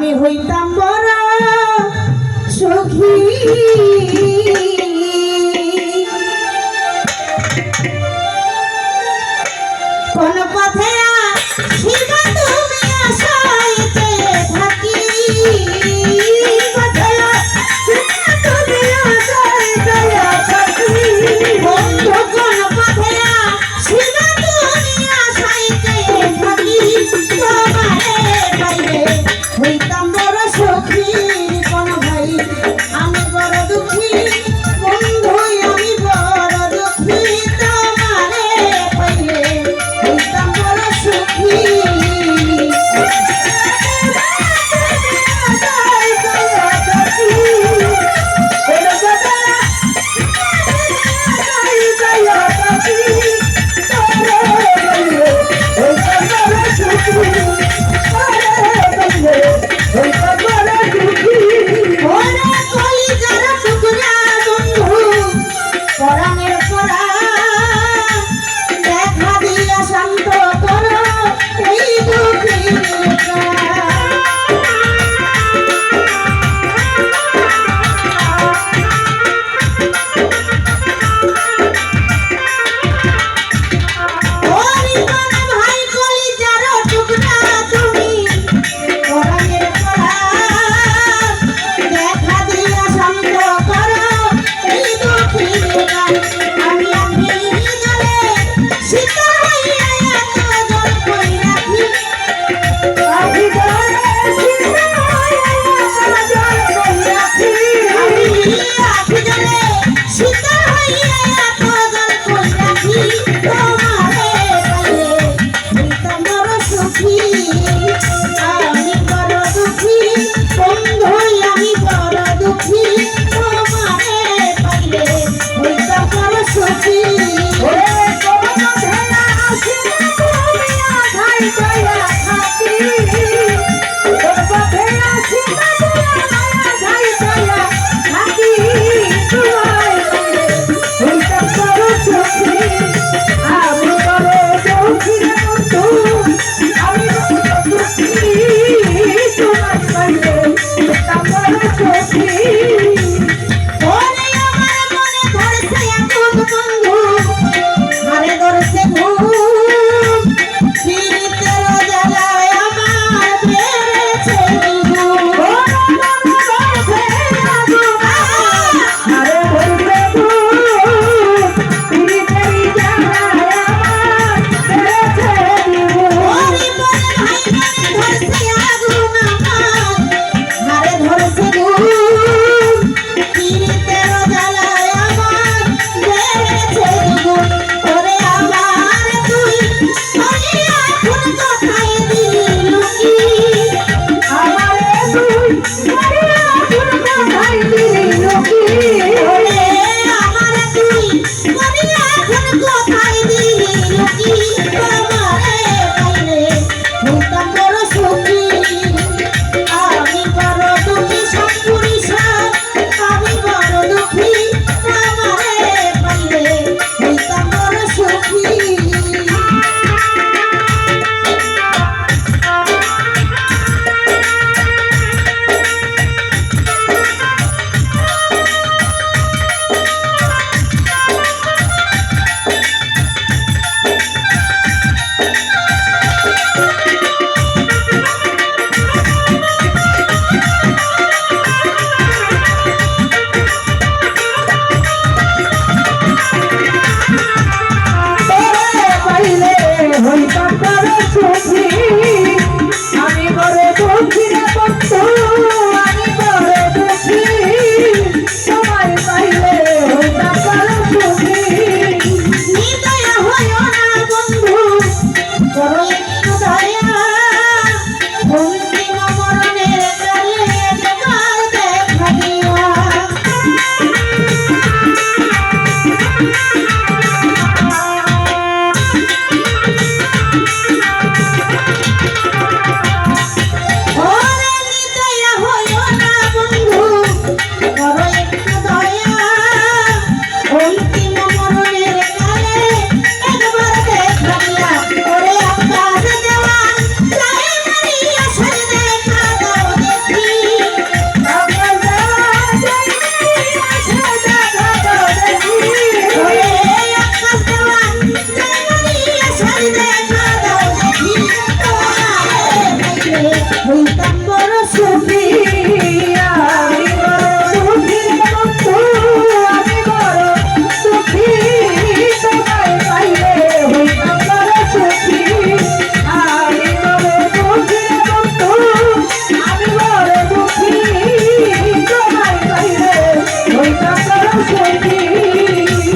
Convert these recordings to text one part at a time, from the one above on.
আমি হইতাম বড় সখী কোন পথে আসিবা তুমি আশাইতে থাকি পথে আসিবা তুমি আশাইতে থাকি বন্ধু কোন পথে আসিবা তুমি আশাইতে থাকি তোমারে পাইলে হইতাম বড় সখী কোন ভাই আমি বড় দুঃখী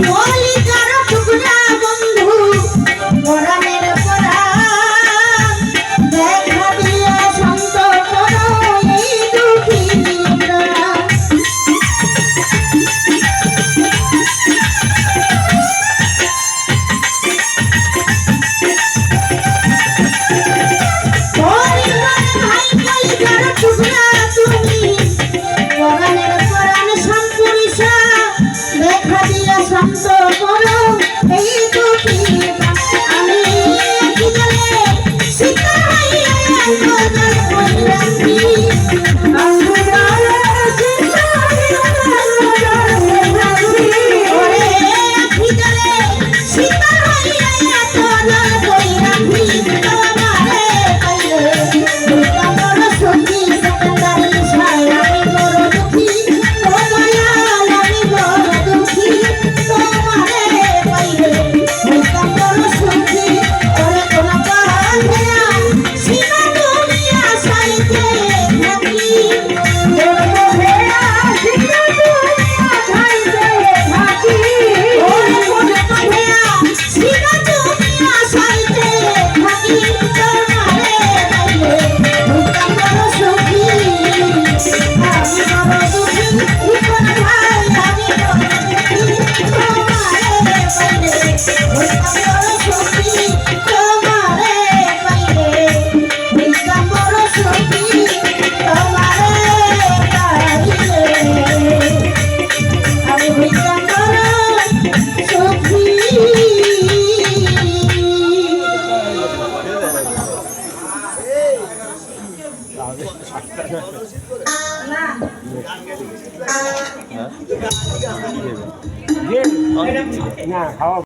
কলিকার টুকরা বন্ধু পরাণের পরাণ দেখা দিয়ে শান্ত করো এই দুঃখিনী প্রাণ। কলিকার ভাই কলিকার টুকরা তুমি পরাণের পরাণ সম্পুরিষা দেখা দিয়ে শান্ত করো এই দুঃখিনী প্রাণ। আমি কি জানে সীতা হইয়া একজন বৈরাগী ওরে কি জানে সীতা হইয়া একজন বৈরাগী তোমারে পাইলে দুর্গা বড় সখী সেকেন্দারি সাই আমি বড় দুঃখী ও দয়াল আমি বড় দুঃখী তোমারে পাইলে দুর্গা বড় সখী ওরে কোন বাঁধেয়া সীতা তুমি আশাইতে থাকি ওরে বাঁধেয়া সীতা তুমি আশাইতে থাকি ওরে কোন বাঁধেয়া সীতা তুমি আশাইতে থাকি তোমারে পাইলে দুর্গা বড় সখী আমি বড় দুঃখী কোন ভাই আমি বড় দুঃখী তোমারে পাইলে দুর্গা বড় সখী তোমারে পাইলে দুর্গা বড় সখী তোমারে পাইলে আমি দুর্গা বড় সখী। না খাওয়া